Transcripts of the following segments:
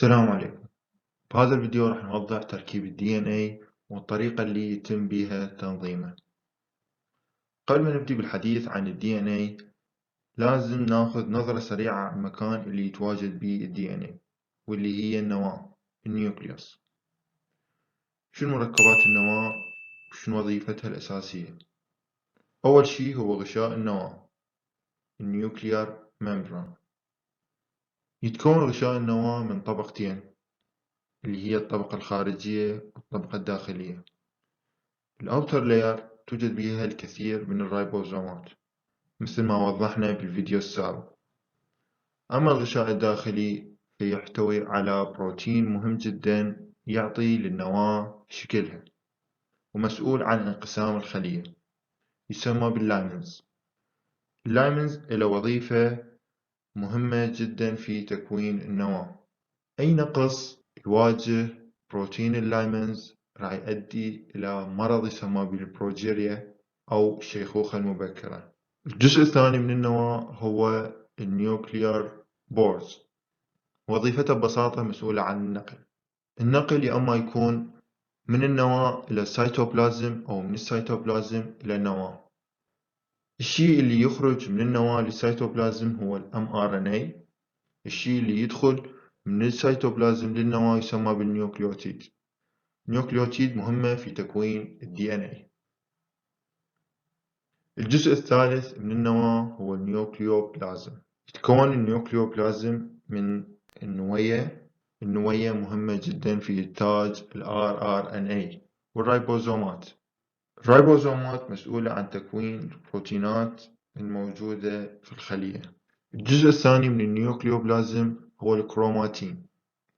السلام عليكم. بهذا الفيديو راح نوضح تركيب ال DNA والطريقة اللي يتم بيها تنظيمه. قبل ما نبدي بالحديث عن ال DNA لازم ناخذ نظرة سريعة على المكان اللي يتواجد بيه ال DNA واللي هي النواة النيوكليوس. شنو مركبات النواة وشنو وظيفتها الأساسية؟ أول شي هو غشاء النواة النيوكليار ممبران. يتكون غشاء النواة من طبقتين اللي هي الطبقة الخارجية والطبقة الداخلية. الأوتر لاير توجد بها الكثير من الرايبوزومات مثل ما وضحنا بالفيديو السابق. أما الغشاء الداخلي فيحتوي على بروتين مهم جدا يعطي للنواة شكلها ومسؤول عن انقسام الخلية، يسمى باللايمنز. اللايمنز له وظيفة مهمة جدا في تكوين النواة. أي نقص يواجه بروتين اللايمنز راح يؤدي إلى مرض يسمى بالبروجيريا أو الشيخوخة المبكرة. الجزء الثاني من النواة هو النيوكليار بورز. وظيفته ببساطة مسؤولة عن النقل. النقل يا أما يكون من النواة إلى السيتوبلازم أو من السيتوبلازم إلى النواة. الشيء اللي يخرج من النواة للسيتوبلازم هو ال mRNA. الشيء اللي يدخل من السيتوبلازم للنواة يسمى بالنيوكليوتيد. النيوكليوتيد مهمة في تكوين ال DNA. الجزء الثالث من النواة هو النيوكليوبلازم. يتكون النيوكليوبلازم من النوية. النوية مهمة جدا في إنتاج ال rRNA والرايبوزومات. الرايبوزومات مسؤولة عن تكوين البروتينات الموجودة في الخلية. الجزء الثاني من النيوكليوبلازم هو الكروماتين.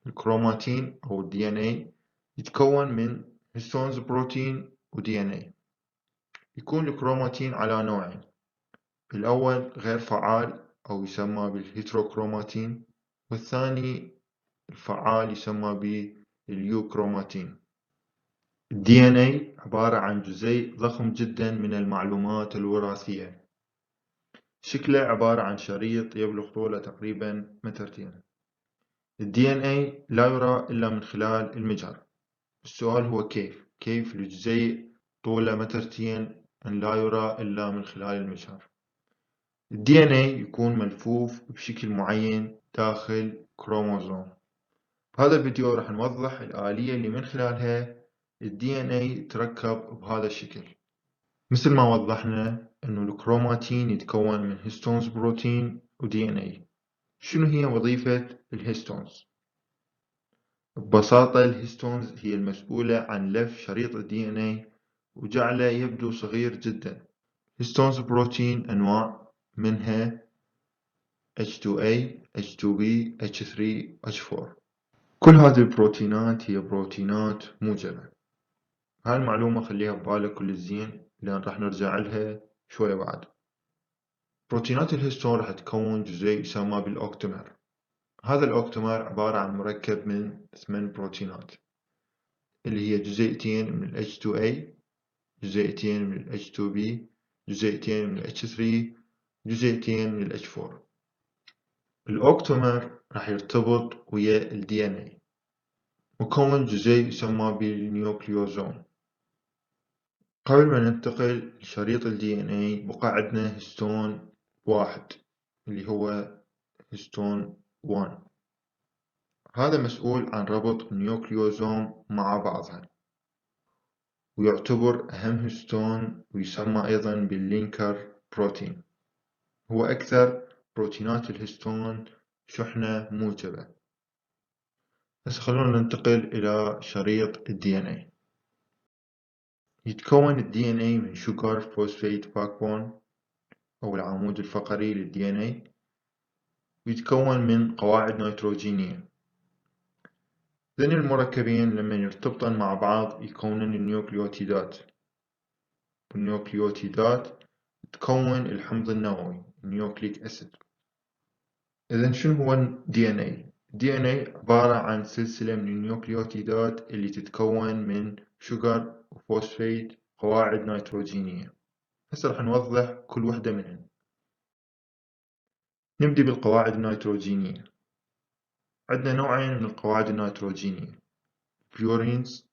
الكروماتين أو ال DNA يتكون من هيستونز بروتين و DNA. يكون الكروماتين على نوعين، الأول غير فعال أو يسمى بالهيتروكروماتين، والثاني الفعال يسمى باليوكروماتين. ال DNA عبارة عن جزيء ضخم جدا من المعلومات الوراثية. شكله عبارة عن شريط يبلغ طوله تقريبا مترتين. ال DNA لا يرى إلا من خلال المجهر. السؤال هو كيف الجزيء طوله مترتين أن لا يرى إلا من خلال المجهر؟ ال DNA يكون ملفوف بشكل معين داخل كروموزوم. بهذا الفيديو راح نوضح الآلية اللي من خلالها ال DNA يتركب بهذا الشكل. مثل ما وضحنا إنه الكروماتين يتكون من هيستونز بروتين و DNA. شنو هي وظيفة الهيستونز؟ ببساطة الهيستونز هي المسؤولة عن لف شريط ال DNA وجعله يبدو صغير جدا. هيستونز بروتين أنواع منها H2A H2B H3 H4. كل هذه البروتينات هي بروتينات موجبة. هاي المعلومة خليها ببالك كل الزين لأن راح نرجع لها شوية بعد. بروتينات الهيستون راح تكون جزيء يسمى بالأوكتمر. هذا الأوكتمر عبارة عن مركب من 8 بروتينات اللي هي جزيئتين من ال H2A، جزيئتين من ال H2B، جزيئتين من ال H3، جزيئتين من ال H4. الأوكتمر راح يرتبط ويا ال DNA مكون جزيء يسمى بالنيوكليوزوم. قبل ما ننتقل لشريط ال DNA بقى عندنا هيستون واحد اللي هو هيستون 1. هذا مسؤول عن ربط النيوكليوزوم مع بعضها ويعتبر أهم هيستون ويسمى أيضا باللينكر بروتين. هو أكثر بروتينات الهيستون شحنة موجبة. بس خلونا ننتقل إلى شريط ال DNA. يتكون ال DNA من sugar phosphate backbone أو العمود الفقري لل DNA، ويتكون من قواعد نيتروجينية. ذن المركبين لما يرتبطن مع بعض يكونن النيوكليوتيدات، والنيوكليوتيدات تكون الحمض النووي نيوكليك أسيد. إذن شنو هو ال DNA؟ DNA عبارة عن سلسلة من النيوكليوتيدات اللي تتكون من شوجر وفوسفيت قواعد نيتروجينية. هسه راح نوضح كل وحدة منهن. نبدأ بالقواعد النيتروجينية. عندنا نوعين من القواعد النيتروجينية: بيورينز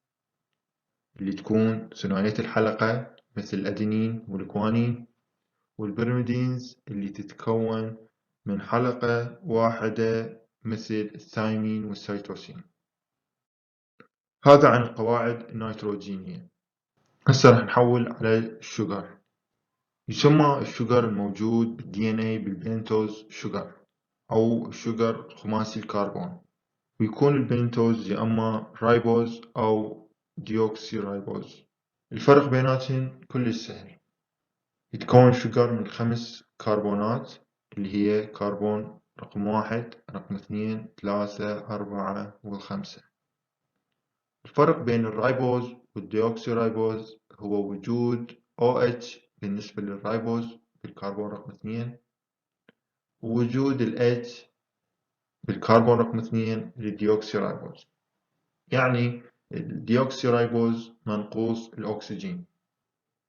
اللي تكون ثنائية الحلقة مثل الأدينين والجوانين، والبيرميدينز اللي تتكون من حلقة واحدة مثل الثايمين والسيتوسين. هذا عن القواعد النيتروجينية. هسه راح نحول على الشجر. يسمى الشجر الموجود بالدي ان اي بالبنتوز شجر أو الشجر خماسي الكربون، ويكون البنتوز يا أما رايبوز أو ديوكسي رايبوز. الفرق بيناتهم كلش سهل. يتكون شجر من 5 كربونات اللي هي كربون رقم 1 رقم 2 3 4 و5. الفرق بين الرايبوز والديوكسي رايبوز هو وجود OH بالنسبة للرايبوز بالكربون رقم 2، ووجود ال H بالكربون رقم 2 للديوكسي رايبوز. يعني الديوكسي رايبوز منقوص الأكسجين.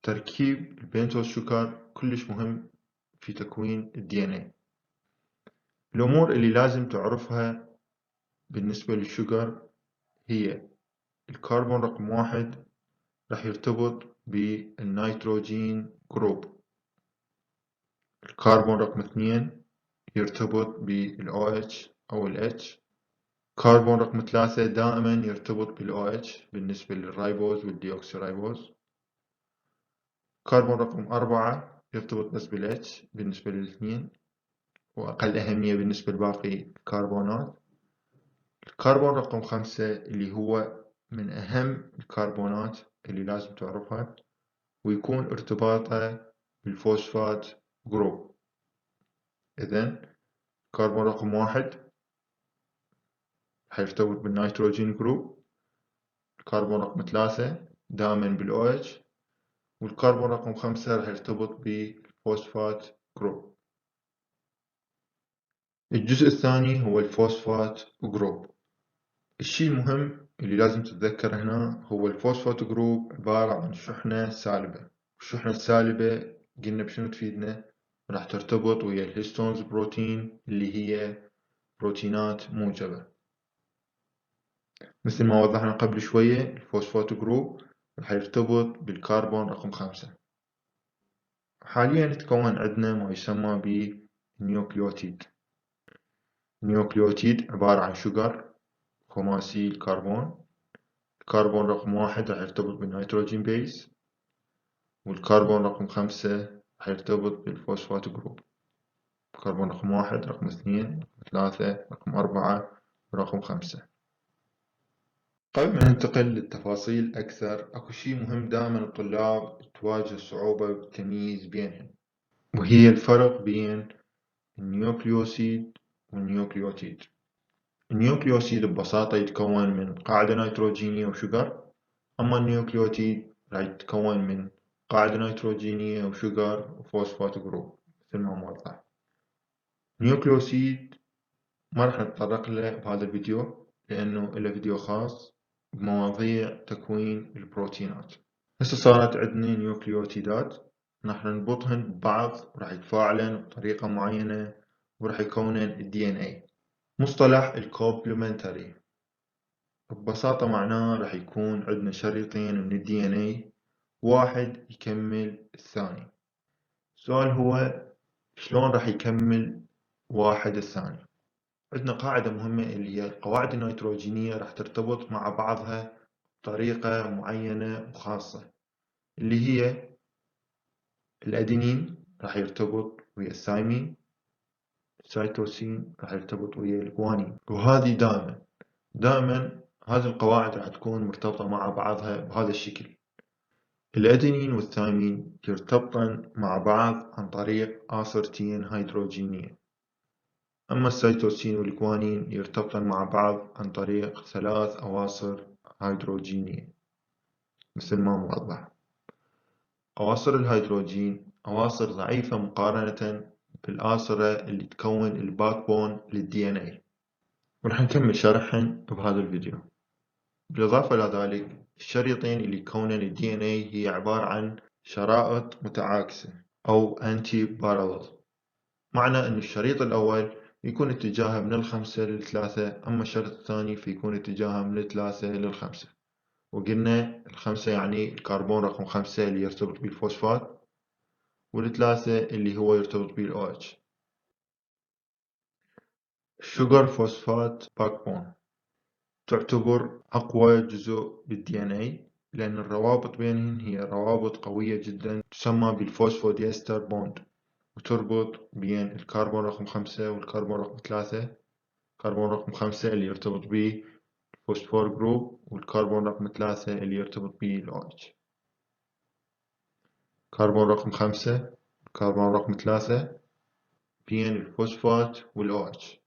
تركيب البنتوز شوكر كلش مهم في تكوين الدي ان اي. الأمور اللي لازم تعرفها بالنسبة للشوكر هي الكربون رقم 1 راح يرتبط بالنيتروجين جروب، الكربون رقم 2 يرتبط بال OH أو ال H، كربون رقم 3 دائما يرتبط بال OH بالنسبة للرايبوز والديوكسي رايبوز، كربون رقم 4 يرتبط بس بال H بالنسبة للاثنين وأقل أهمية بالنسبة لباقي الكربونات. الكربون رقم 5 اللي هو من أهم الكربونات اللي لازم تعرفها، ويكون ارتباطه بالفوسفات جروب. إذن كربون رقم 1 حيرتبط بالنيتروجين جروب، الكربون رقم 3 دائما بالOH، والكربون رقم 5 راح يرتبط بالفوسفات جروب. الجزء الثاني هو الفوسفات جروب. الشيء المهم اللي لازم تتذكر هنا هو الفوسفات جروب عبارة عن شحنة سالبة. الشحنة السالبة قلنا بشنو تفيدنا؟ راح ترتبط ويا الهيستونز بروتين اللي هي بروتينات موجبة. مثل ما وضحنا قبل شوية الفوسفات جروب راح يرتبط بالكربون رقم 5. حاليا تكون عندنا ما يسمى بالنيوكليوتيد. النيوكليوتيد عبارة عن شجر خماسي الكربون. الكربون رقم 1 راح يرتبط بالنيتروجين بيس، والكربون رقم 5 راح يرتبط بالفوسفات جروب. كربون رقم 1 رقم 2 رقم 3 رقم 4 ورقم 5. قبل ما ننتقل للتفاصيل أكثر، أكو شيء مهم دائما الطلاب تواجه صعوبة بالتمييز بينهم، وهي الفرق بين النيوكليوسيد والنيوكليوتيد. النيوكليوسيد ببساطة يتكون من قاعدة نيتروجينية وشجر، أما النيوكليوتيد راح يتكون من قاعدة نيتروجينية وشجر وفوسفات جروب مثل ما موضح. النيوكليوسيد ما راح نتطرق له بهذا الفيديو لأنه له فيديو خاص بمواضيع تكوين البروتينات. هسه صارت عندنا نيوكليوتيدات راح نربطهن ببعض وراح يتفاعلن بطريقة معينة وراح يكونن الدي ان اي. مصطلح الكومبلمنتري ببساطة معناه راح يكون عندنا شريطين من الدي ان اي، واحد يكمل الثاني. السؤال هو شلون راح يكمل واحد الثاني؟ عندنا قاعدة مهمة اللي هي القواعد النيتروجينية راح ترتبط مع بعضها بطريقة معينة وخاصة، اللي هي الأدينين راح يرتبط ويا الثايمين، السيتوسين راح يرتبط ويا الجوانين. وهذه دائما هذه القواعد راح تكون مرتبطة مع بعضها بهذا الشكل. الأدينين والثايمين يرتبطن مع بعض عن طريق آصرتين هيدروجينية، أما السيتوسين والجوانين يرتبطن مع بعض عن طريق 3 أواصر هيدروجينية مثل ما موضح. أواصر الهيدروجين أواصر ضعيفة مقارنة بالآصرة اللي تكون الباك بون للدي ان اي، ورح نكمل شرحهن بهذا الفيديو. بالإضافة إلى ذلك الشريطين اللي يكونن الدي ان اي هي عبارة عن شرائط متعاكسة أو anti parallel. معنى أن الشريط الأول يكون اتجاهها من 5 ل3، أما الشرط الثاني فيكون اتجاهها من 3 ل5. وقلنا 5 يعني الكربون رقم 5 اللي يرتبط بالفوسفات، وال3 اللي هو يرتبط بال OH. الشجر فوسفات باكبون تعتبر أقوى جزء بالDNA، لأن الروابط بينهن هي روابط قوية جدا تسمى بالفوسفوديستر بوند، وتربط بين الكربون رقم 5 والكربون رقم 3. كربون رقم 5 اللي يرتبط به الفوسفور جروب، والكربون رقم 3 اللي يرتبط به ال OH. كربون رقم 5 والكربون رقم 3 بين الفوسفات وال OH.